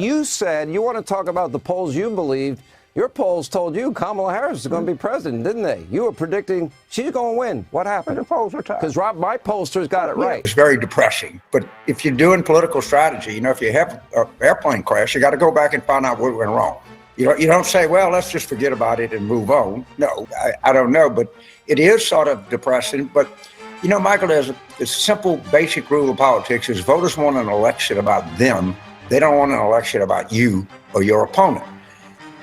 You said you want to talk about the polls you believed. Your polls told you Kamala Harris is going to be president, didn't they? You were predicting she's going to win. What happened? The polls are tied. Because my pollsters got it right. It's very depressing. But if you're doing political strategy, if you have an airplane crash, you got to go back and find out what went wrong. You don't say, well, let's just forget about it and move on. No, I don't know. But it is sort of depressing. But, Michael, there's a simple, basic rule of politics is voters want an election about them. They don't want an election about you or your opponent.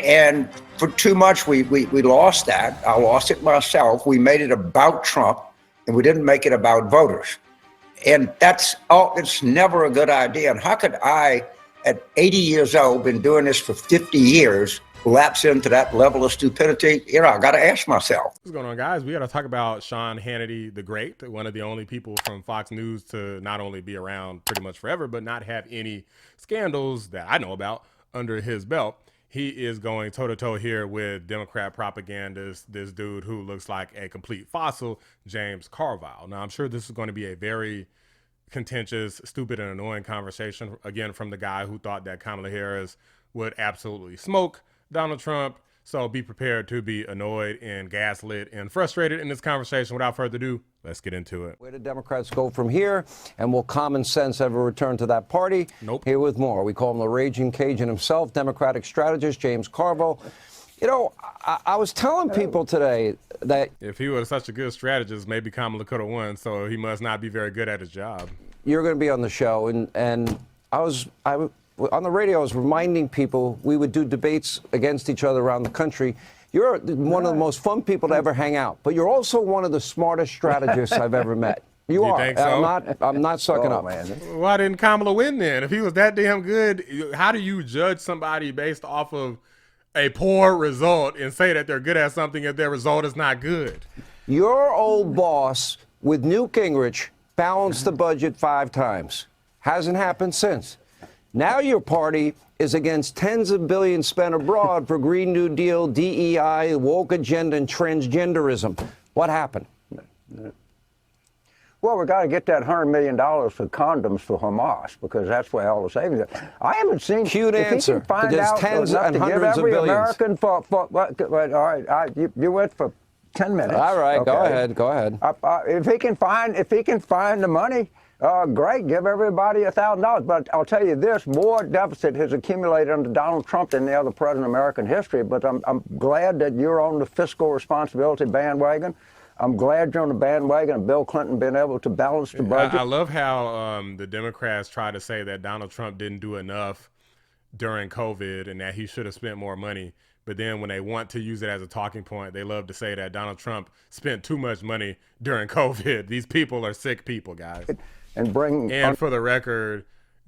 And for too much, we lost that. I lost it myself. We made it about Trump, and we didn't make it about voters. And it's never a good idea. And how could I, at 80 years old, been doing this for 50 years, lapse into that level of stupidity? I got to ask myself. What's going on, guys? We got to talk about Sean Hannity, the Great, one of the only people from Fox News to not only be around pretty much forever, but not have any scandals that I know about under his belt. He is going toe-to-toe here with Democrat propagandist, this dude who looks like a complete fossil, James Carville. Now, I'm sure this is going to be a very contentious, stupid, and annoying conversation, again, from the guy who thought that Kamala Harris would absolutely smoke Donald Trump. So be prepared to be annoyed and gaslit and frustrated in this conversation. Without further ado, let's get into it. Where do Democrats go from here? And will common sense ever return to that party? Nope. Here with more. We call him the Raging Cajun himself, Democratic strategist James Carville. I was telling people today that if he was such a good strategist, maybe Kamala could have won. So he must not be very good at his job. You're going to be on the show, and on the radio, I was reminding people we would do debates against each other around the country. You're one of the most fun people to ever hang out, but you're also one of the smartest strategists I've ever met. You are. Think so? I'm not sucking up. Man. Why didn't Kamala win then? If he was that damn good, how do you judge somebody based off of a poor result and say that they're good at something if their result is not good? Your old boss with Newt Gingrich balanced the budget 5 times. Hasn't happened since. Now your party is against tens of billions spent abroad for Green New Deal, DEI, woke agenda, and transgenderism. What happened? Well, we got to get that $100 million for condoms for Hamas, because that's where all the savings are. I haven't seen. Cute answer. There's tens and hundreds of billions. American all right, you went for 10 minutes. All right, okay. Go ahead. If he can find the money, great, give everybody $1,000. But I'll tell you this, more deficit has accumulated under Donald Trump than the other president in American history. But I'm glad that you're on the fiscal responsibility bandwagon. I'm glad you're on the bandwagon of Bill Clinton being able to balance the budget. I love how the Democrats try to say that Donald Trump didn't do enough during COVID and that he should have spent more money. But then when they want to use it as a talking point, they love to say that Donald Trump spent too much money during COVID. These people are sick people, guys. And for the record,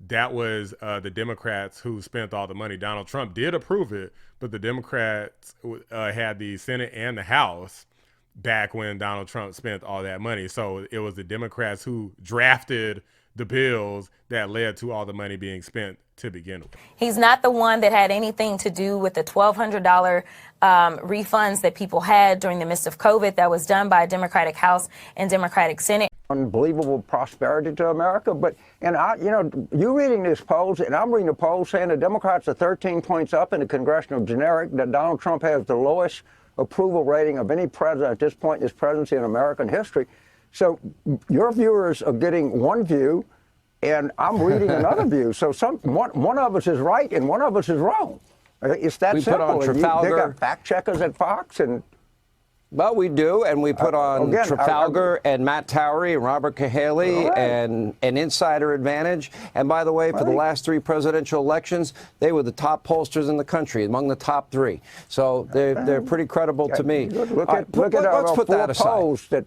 that was the Democrats who spent all the money. Donald Trump did approve it, but the Democrats had the Senate and the House back when Donald Trump spent all that money. So it was the Democrats who drafted the bills that led to all the money being spent to begin with. He's not the one that had anything to do with the $1,200 refunds that people had during the midst of COVID. That was done by a Democratic House and Democratic Senate. Unbelievable prosperity to America. But, you reading these polls, and I'm reading the polls saying the Democrats are 13 points up in the congressional generic, that Donald Trump has the lowest approval rating of any president at this point in his presidency in American history. So your viewers are getting one view, and I'm reading another view. So one of us is right and one of us is wrong. It's that we simple. Put on Trafalgar. They got fact checkers at Fox, and well, we do, and we put on Trafalgar and Matt Towery and Robert Cahaley and an Insider Advantage. And by the way, for the last 3 presidential elections, they were the top pollsters in the country, among the top 3. So they're pretty credible to me. Look at let's put that aside. Polls that,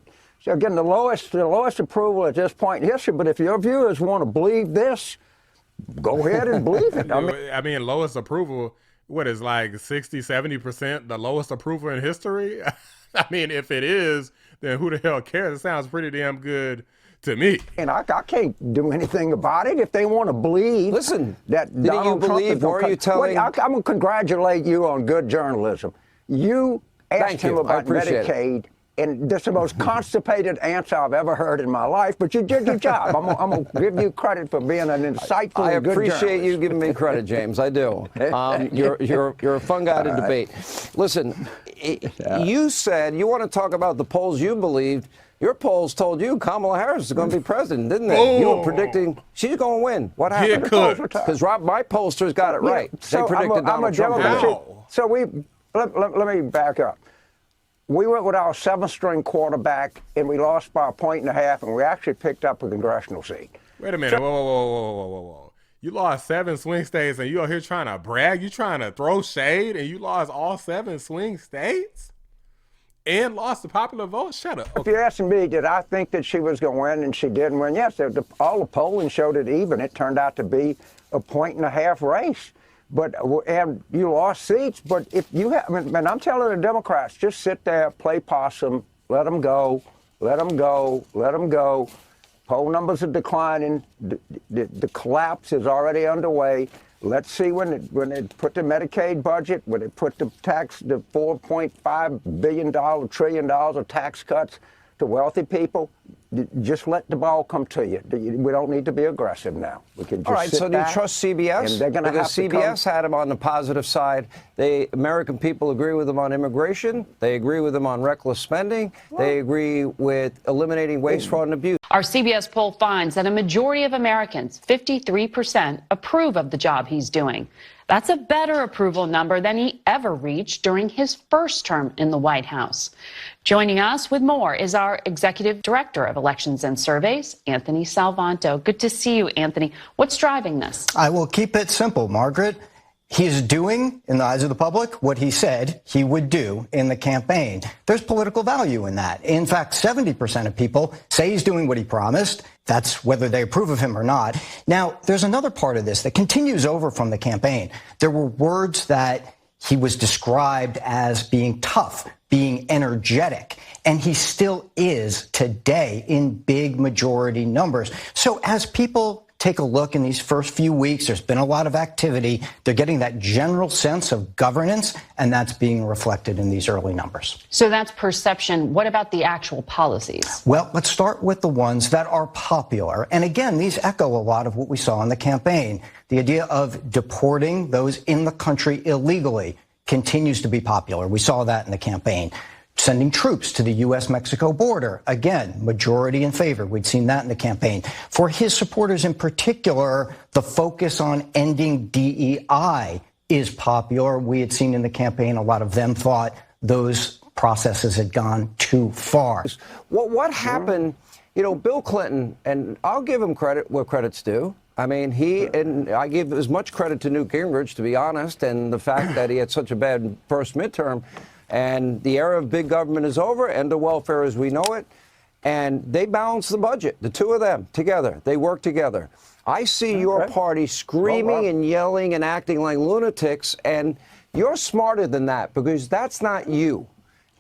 again, the lowest approval at this point in history. But if your viewers want to believe this, go ahead and believe it. I mean, lowest approval, what is like 60, 70% the lowest approval in history? I mean, if it is, then who the hell cares? It sounds pretty damn good to me. And I can't do anything about it if they want to believe. Listen, that Donald Trump is or are you telling? I'm going to congratulate you on good journalism. You asked him about Medicaid. And this is the most constipated answer I've ever heard in my life, but you did your job. I'm going to give you credit for being an insightful and good journalist. I appreciate you giving me credit, James. I do. You're a fun guy to debate. Listen, you said you want to talk about the polls you believed. Your polls told you Kamala Harris is going to be president, didn't they? Oh. You were predicting she's going to win. What happened? Because my pollsters got it right. So they predicted Donald Trump. So let me back up. We went with our seventh-string quarterback, and we lost by 1.5 points, and we actually picked up a congressional seat. Wait a minute. Whoa. You lost 7 swing states, and you out here trying to brag? You trying to throw shade, and you lost all 7 swing states? And lost the popular vote? Shut up. If you're asking me, did I think that she was going to win, and she didn't win? Yes, all the polling showed it even. It turned out to be a 1.5 point race. And you lost seats. But if you have, and I'm telling the Democrats, just sit there, play possum, let them go. Poll numbers are declining. The collapse is already underway. Let's see when they put the Medicaid budget, when they put the $4.5 trillion of tax cuts to wealthy people. Just let the ball come to you. We don't need to be aggressive now. We can just all right, so do you trust CBS? And they're going to have to CBS had him on the positive side. American people agree with him on immigration. They agree with him on reckless spending. They agree with eliminating waste, fraud, and abuse. Our CBS poll finds that a majority of Americans, 53%, approve of the job he's doing. That's a better approval number than he ever reached during his first term in the White House. Joining us with more is our Executive Director of Elections and Surveys, Anthony Salvanto. Good to see you, Anthony. What's driving this? I will keep it simple, Margaret. He's doing, in the eyes of the public, what he said he would do in the campaign. There's political value in that. In fact, 70% of people say he's doing what he promised. That's whether they approve of him or not. Now, there's another part of this that continues over from the campaign. There were words that he was described as being tough, being energetic, and he still is today in big majority numbers. So as people take a look in these first few weeks, there's been a lot of activity. They're getting that general sense of governance, and that's being reflected in these early numbers. So that's perception. What about the actual policies? Well, let's start with the ones that are popular. And again, these echo a lot of what we saw in the campaign. The idea of deporting those in the country illegally continues to be popular. We saw that in the campaign. Sending troops to the U.S.-Mexico border, again, majority in favor. We'd seen that in the campaign. For his supporters in particular, the focus on ending DEI is popular. We had seen in the campaign a lot of them thought those processes had gone too far. What happened, Bill Clinton, and I'll give him credit where credit's due. I mean, and I give as much credit to Newt Gingrich, to be honest, and the fact that he had such a bad first midterm. And the era of big government is over, end of welfare as we know it. And they balance the budget, the two of them together. They work together. I see your party screaming and yelling and acting like lunatics, and you're smarter than that because that's not you.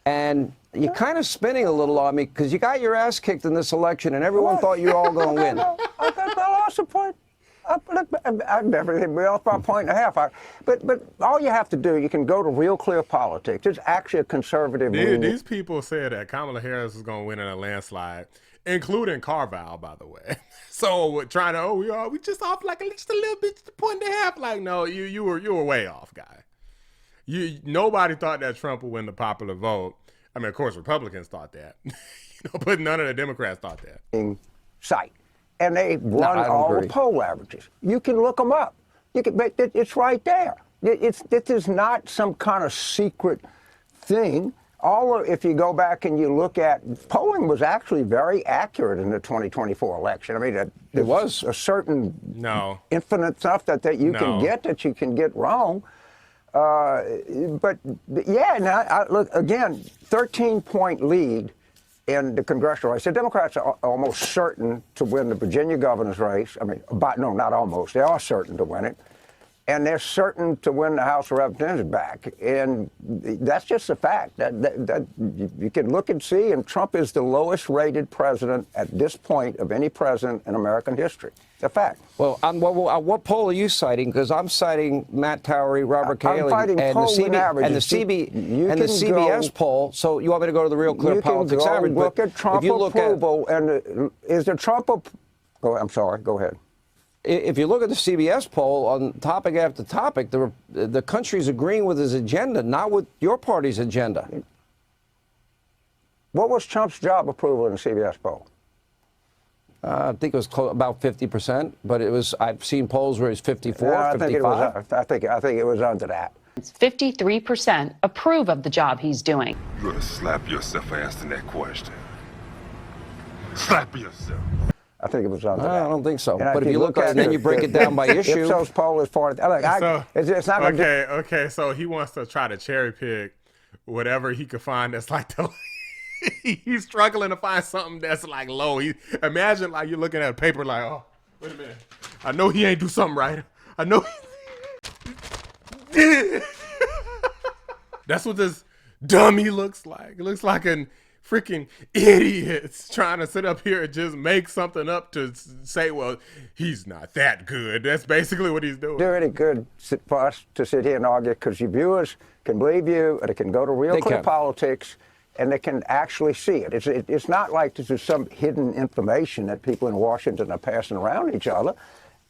And you're kind of spinning a little on me because you got your ass kicked in this election, and everyone thought you were all going to win. I lost a point. I've never hit me off by 1.5 points. But all you have to do, you can go to Real Clear Politics. It's actually a conservative. These people said that Kamala Harris is going to win in a landslide, including Carville, by the way. So trying to, we just off like just a little bit, 1.5. Like, no, you were way off, guy. Nobody thought that Trump would win the popular vote. I mean, of course, Republicans thought that, but none of the Democrats thought that. Sight. And they run all the poll averages. You can look them up. It's right there. This is not some kind of secret thing. If you go back and you look at polling, was actually very accurate in the 2024 election. I mean, it was a certain infinite stuff that you can get that you can get wrong. But yeah, now look again, 13-point lead in the congressional race. The Democrats are almost certain to win the Virginia governor's race. I mean, no, not almost. They are certain to win it. and they're certain to win the House of Representatives back. And that's just a fact. That you can look and see, and Trump is the lowest rated president at this point of any president in American history. It's a fact. Well, what poll are you citing? Because I'm citing Matt Towery, Robert Cahill, citing and the polling averages. the CBS poll. So you want me to go to the Real Clear Politics average? Look at Trump approval, and is the Trump? I'm sorry. Go ahead. If you look at the CBS poll on topic after topic, the country's agreeing with his agenda, not with your party's agenda. What was Trump's job approval in the CBS poll? I think it was about 50%, but it was. I've seen polls where it's 54, 55. I think it was under that. 53% approve of the job he's doing. You ought to slap yourself for answering that question. Slap yourself. I think it was under that. I don't think so. And But if you look at it and then you break it down by issue. Ipsos poll is part of it. It's not going to Okay, so he wants to try to cherry pick whatever he could find that's like the he's struggling to find something that's like low. Imagine like you're looking at a paper like, oh, wait a minute. I know he ain't do something right. I know that's what this dummy looks like. It looks like an freaking idiots trying to sit up here and just make something up to say, well, he's not that good. That's basically what he's doing. do any good for us to sit here and argue, because your viewers can believe you, and they can go to Real Clear Politics, and they can actually see it. It's not like this is some hidden information that people in Washington are passing around each other.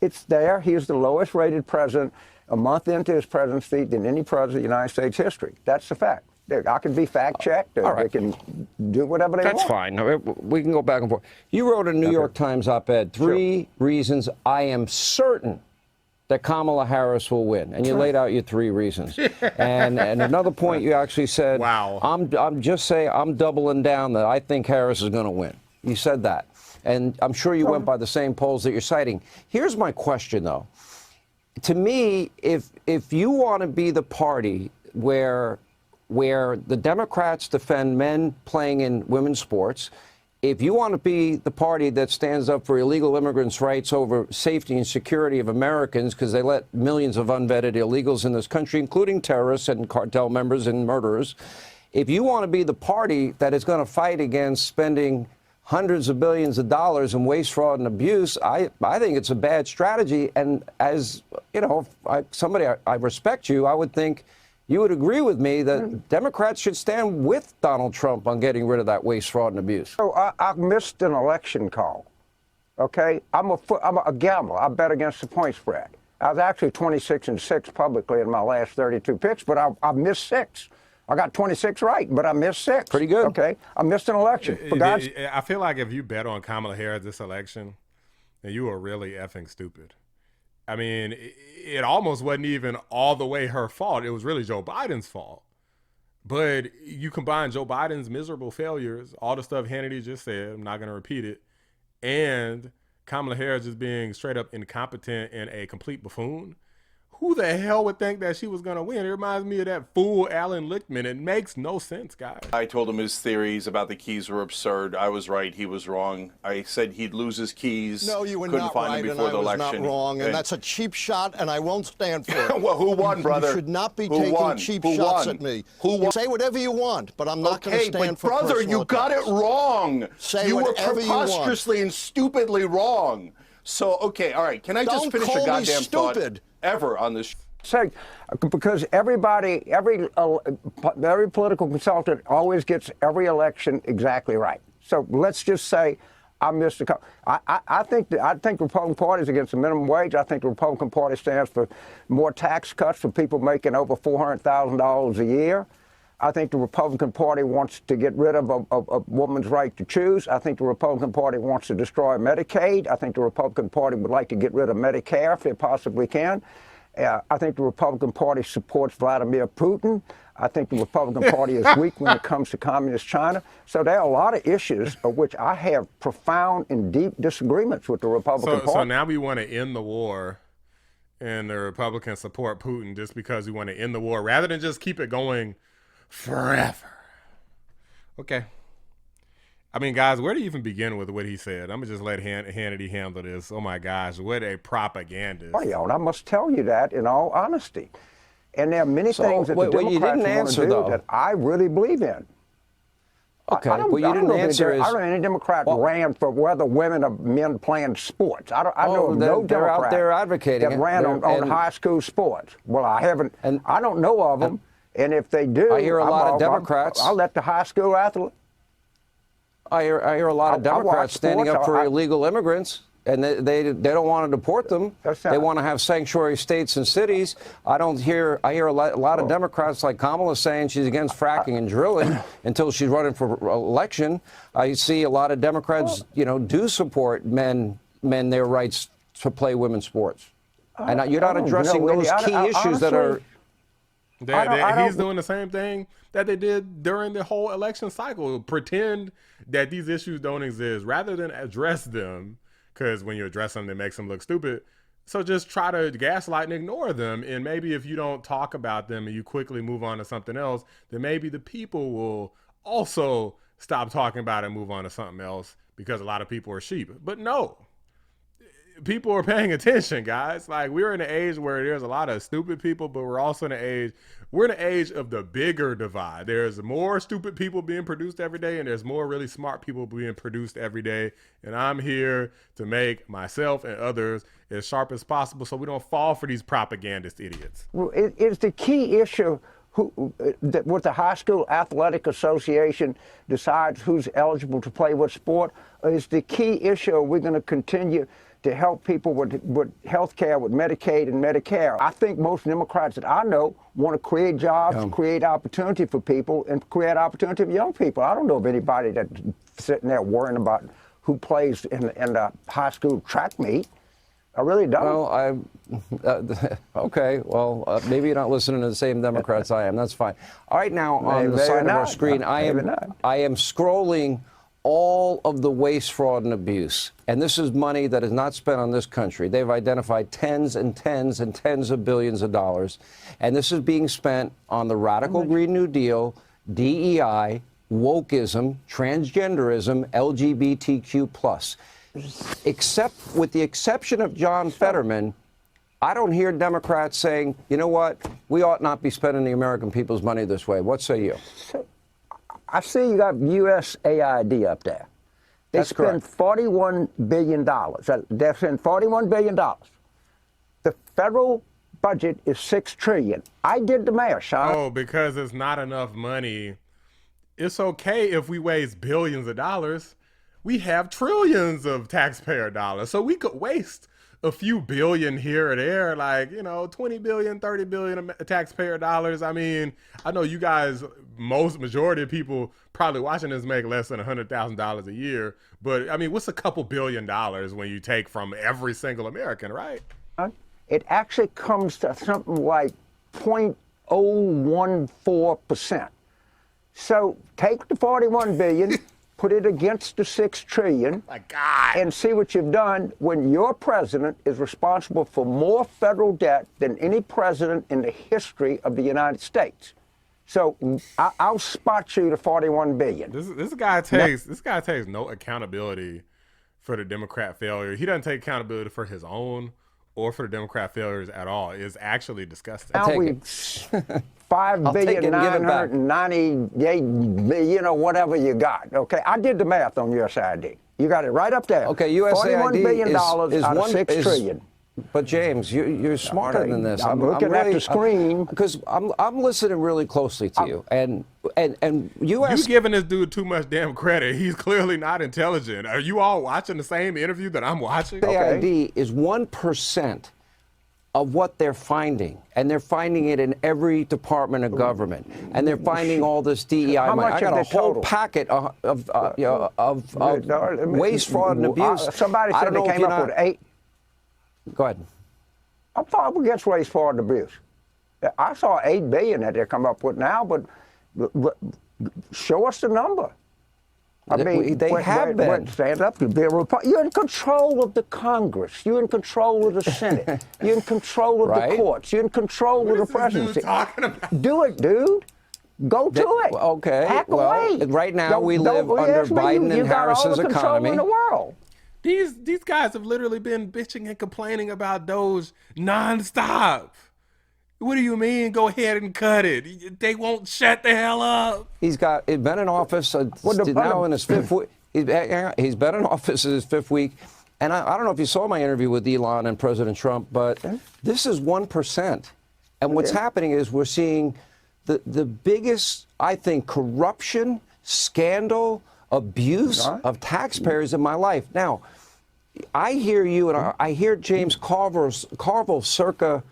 It's there. He is the lowest rated president a month into his presidency than any president in United States history. That's the fact. I can be fact-checked. They can do whatever they want. That's fine. We can go back and forth. You wrote a New York Times op-ed, three reasons I am certain that Kamala Harris will win. And you laid out your 3 reasons. And another point you actually said, wow. I'm just saying, I'm doubling down that I think Harris is going to win. You said that. And I'm sure you went by the same polls that you're citing. Here's my question, though. To me, if you want to be the party where the Democrats defend men playing in women's sports, if you want to be the party that stands up for illegal immigrants' rights over safety and security of Americans, because they let millions of unvetted illegals in this country, including terrorists and cartel members and murderers, if you want to be the party that is going to fight against spending hundreds of billions of dollars in waste, fraud, and abuse, I think it's a bad strategy. And as, you know, I respect you, I would think you would agree with me that Democrats should stand with Donald Trump on getting rid of that waste, fraud, and abuse. So I missed an election call. Okay, I'm a gambler. I bet against the point spread. I was actually 26-6 publicly in my last 32 picks, but I missed 6. I got 26 right, but I missed 6. Pretty good. Okay, I missed an election. I feel like if you bet on Kamala Harris this election, then you are really effing stupid. I mean, it almost wasn't even all the way her fault. It was really Joe Biden's fault. But you combine Joe Biden's miserable failures, all the stuff Hannity just said, I'm not going to repeat it, and Kamala Harris just being straight up incompetent and a complete buffoon. Who the hell would think that she was going to win? It reminds me of that fool Alan Lichtman. It makes no sense, guys. I told him his theories about the keys were absurd. I was right. He was wrong. I said he'd lose his keys. No, you were Couldn't not find right, him and before I the was election. not wrong, and that's a cheap shot, and I won't stand for it. Well, who won, brother? You should not be Who taking won? cheap Who shots won? at me. Who won? Say whatever you want, but I'm not going to stand for brother, personal you got it attacks. wrong. Say you were whatever you want. preposterously and stupidly wrong. So, okay, all right. Can I just Don't finish call a me goddamn thought stupid. ever on this? Say, because every political consultant always gets every election exactly right. So let's just say I missed a couple. I think the Republican Party is against the minimum wage. I think the Republican Party stands for more tax cuts for people making over $400,000 a year. I think the Republican Party wants to get rid of a woman's right to choose. I think the Republican Party wants to destroy Medicaid. I think the Republican Party would like to get rid of Medicare if they possibly can. I think the Republican Party supports Vladimir Putin. I think the Republican Party is weak when it comes to communist China. So there are a lot of issues of which I have profound and deep disagreements with the Republican Party. So now we want to end the war, and the Republicans support Putin just because we want to end the war rather than just keep it going forever. Okay. I mean, guys, where do you even begin with what he said? I'm going to just let Hannity handle this. Oh, my gosh, what a propagandist. And I must tell you that in all honesty. And there are many things that the Democrats want to do that I really believe in. Okay, well, you didn't answer. I don't know any Democrat ran for whether women or men playing sports. I know of no they're Democrat out there advocating that ran on high school sports. Well, I haven't, and I don't know of them. And if they do, I hear a lot of Democrats. I'll let the high school athlete. I hear a lot of Democrats standing up for illegal immigrants. And they don't want to deport them. They want to have sanctuary states and cities. I hear a lot of Democrats like Kamala saying she's against fracking and drilling until she's running for election. I see a lot of Democrats, do support men their rights to play women's sports. And you're not addressing those key issues that are. He's doing the same thing that they did during the whole election cycle. Pretend that these issues don't exist rather than address them. Because when you address them, it makes them look stupid. So just try to gaslight and ignore them. And maybe if you don't talk about them and you quickly move on to something else, then maybe the people will also stop talking about it and move on to something else because a lot of people are sheep. But no, people are paying attention, guys. Like, we're in an age where there's a lot of stupid people, but we're also in an age, of the bigger divide. There's more stupid people being produced every day, and there's more really smart people being produced every day. And I'm here to make myself and others as sharp as possible so we don't fall for these propagandist idiots. Well, it's the key issue with the High School Athletic Association decides who's eligible to play what sport. Is the key issue we're going to continue to help people with health care, with Medicaid and Medicare. I think most Democrats that I know want to create jobs, create opportunity for people, and create opportunity for young people. I don't know of anybody that's sitting there worrying about who plays in the high school track meet. I really don't. Well, okay. Well, maybe you're not listening to the same Democrats I am. That's fine. All right, now on the side of our screen, I am scrolling all of the waste, fraud, and abuse. And this is money that is not spent on this country. They've identified tens and tens and tens of billions of dollars. And this is being spent on the radical Green New Deal, DEI, wokeism, transgenderism, LGBTQ+. Except with the exception of John Fetterman, I don't hear Democrats saying, you know what, we ought not be spending the American people's money this way. What say you? I see you got USAID up there. They spend $41 billion. They spend $41 billion. The federal budget is $6 trillion. I did the math, Sean. Oh, because it's not enough money. It's okay if we waste billions of dollars. We have trillions of taxpayer dollars. So we could waste a few billion here or there, like, 20 billion, 30 billion taxpayer dollars. I mean, I know you guys, majority of people probably watching this make less than $100,000 a year. But I mean, what's a couple $1 billion when you take from every single American, right? It actually comes to something like 0.014%. So take the 41 billion, put it against the 6 trillion, and see what you've done when your president is responsible for more federal debt than any president in the history of the United States. So I'll spot you the 41 billion. This guy takes no accountability for the Democrat failure. He doesn't take accountability for his own or for the Democrat failures at all. It's actually disgusting. Now we $5,998,000,000, whatever you got. Okay, I did the math on USAID. You got it right up there. Okay, USAID $41 billion out of $6 trillion. But James, you're smarter than this. I'm looking at the screen because I'm listening really closely to you, and you giving this dude too much damn credit. He's clearly not intelligent. Are you all watching the same interview that I'm watching? USAID is 1% of what they're finding, and they're finding it in every department of government, and they're finding all this DEI money. I got a whole packet of waste, fraud, and abuse. Somebody said they came up with 8. Go ahead. I'm far against waste, fraud, and abuse. I saw $8 billion that they come up with now, but show us the number. I mean, they have been. Stand up. You're in control of the Congress. You're in control of the Senate. You're in control of the courts. You're in control of the presidency. Talking about? Do it, dude. Go to it. Okay. Hack well, away. right now we live under Biden and Harris's you got all the control economy. in the world. These guys have literally been bitching and complaining about Doge nonstop. What do you mean? Go ahead and cut it. They won't shut the hell up. He's been in office now in his fifth week. He's been in office in his fifth week. And I don't know if you saw my interview with Elon and President Trump, but this is 1%. And what's happening is we're seeing the biggest, I think, corruption, scandal, abuse of taxpayers in my life. Now, I hear you, and I hear James Carville circa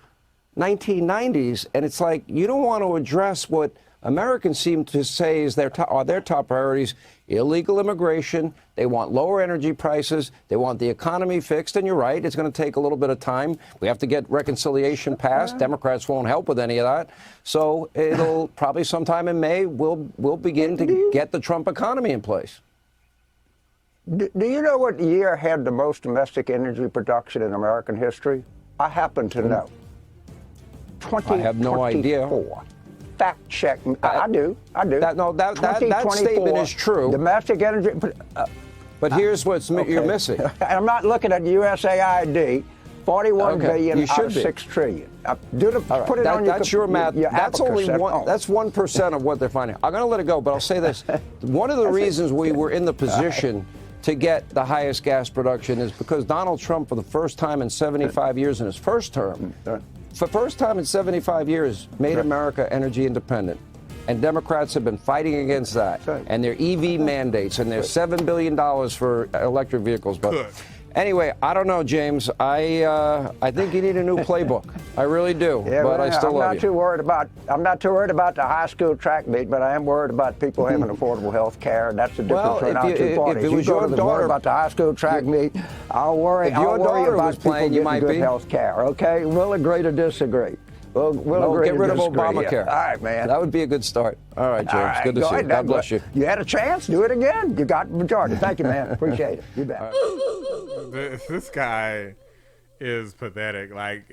1990s, and it's like you don't want to address what Americans seem to say is their top priorities: illegal immigration. They want lower energy prices. They want the economy fixed. And you're right, it's going to take a little bit of time. We have to get reconciliation passed. Democrats won't help with any of that. So it'll probably sometime in May we'll begin to get the Trump economy in place. Do you know what year had the most domestic energy production in American history? I happen to know. I have no idea. Fact check. I do. That statement is true. Domestic energy. But here's what you're missing. I'm not looking at USAID. 41 billion you out should of be. 6 trillion. Put it on that's your math. That's only one. Oh. That's 1% of what they're finding. I'm going to let it go, but I'll say this: one of the reasons we were in the position to get the highest gas production is because Donald Trump, for the first time in 75 years in his first term, for the first time in 75 years, made America energy independent. And Democrats have been fighting against that. And their EV mandates and their $7 billion for electric vehicles. But anyway, I don't know, James. I think you need a new playbook. I really do. Yeah, but I still love you. I'm not too worried about the high school track meet, but I am worried about people having affordable health care. That's the difference between our two parties. If it was your daughter about the high school track meet, I'll worry about people getting good health care. Okay, we'll agree to disagree. We'll agree get rid of disagree. Obamacare. All right, man. That would be a good start. All right, James. All right, good to see you. God bless you. You had a chance. Do it again. You got the majority. Thank you, man. Appreciate it. You bet. This guy is pathetic. Like,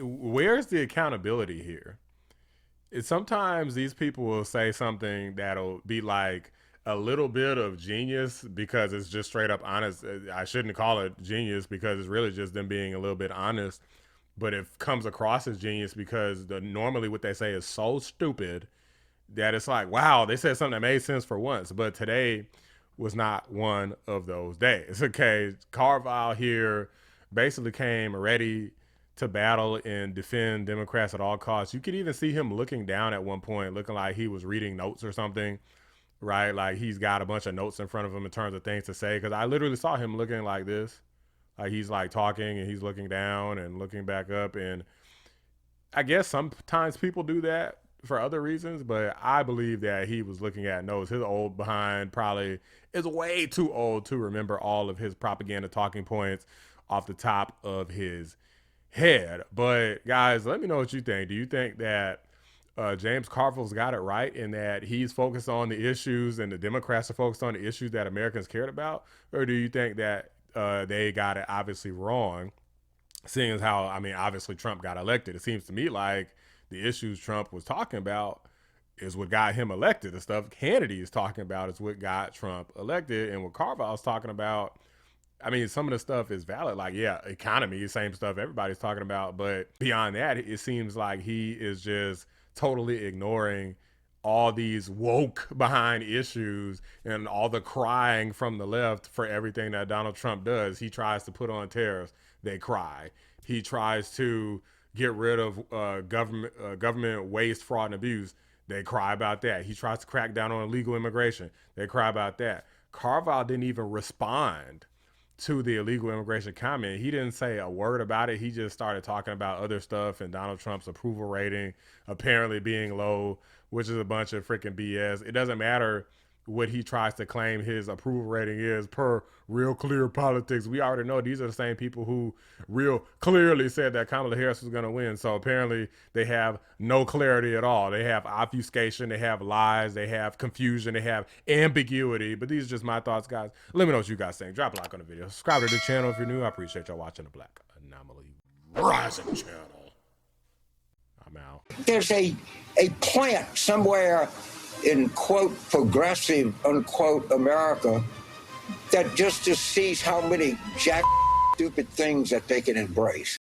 where's the accountability here? Sometimes these people will say something that'll be like a little bit of genius because it's just straight up honest. I shouldn't call it genius because it's really just them being a little bit honest. But it comes across as genius because normally what they say is so stupid that it's like, wow, they said something that made sense for once. But today was not one of those days. Okay, Carville here basically came ready to battle and defend Democrats at all costs. You could even see him looking down at one point, looking like he was reading notes or something, right? Like he's got a bunch of notes in front of him in terms of things to say. Because I literally saw him looking like this. Like he's like talking and he's looking down and looking back up. And I guess sometimes people do that for other reasons, but I believe that he was looking at notes. His old behind probably is way too old to remember all of his propaganda talking points off the top of his head. But guys, let me know what you think. Do you think that James Carville's got it right in that he's focused on the issues and the Democrats are focused on the issues that Americans cared about? Or do you think that they got it obviously wrong, seeing as how, I mean, obviously Trump got elected? It seems to me like the issues Trump was talking about is what got him elected. The stuff Hannity is talking about is what got Trump elected. And what Carville is talking about, I mean, some of the stuff is valid. Like, yeah, economy, same stuff everybody's talking about. But beyond that, it seems like he is just totally ignoring all these woke behind issues and all the crying from the left for everything that Donald Trump does. He tries to put on tariffs, they cry. He tries to get rid of government waste, fraud, and abuse. They cry about that. He tries to crack down on illegal immigration. They cry about that. Carville didn't even respond to the illegal immigration comment. He didn't say a word about it. He just started talking about other stuff and Donald Trump's approval rating apparently being low, which is a bunch of freaking BS. It doesn't matter what he tries to claim his approval rating is per Real Clear Politics. We already know these are the same people who real clearly said that Kamala Harris was going to win. So apparently they have no clarity at all. They have obfuscation, they have lies, they have confusion, they have ambiguity. But these are just my thoughts, guys. Let me know what you guys think. Drop a like on the video. Subscribe to the channel if you're new. I appreciate y'all watching the Black Anomaly Rising channel. I'm out. There's a a plant somewhere in, quote, progressive, unquote, America that just sees how many stupid things that they can embrace.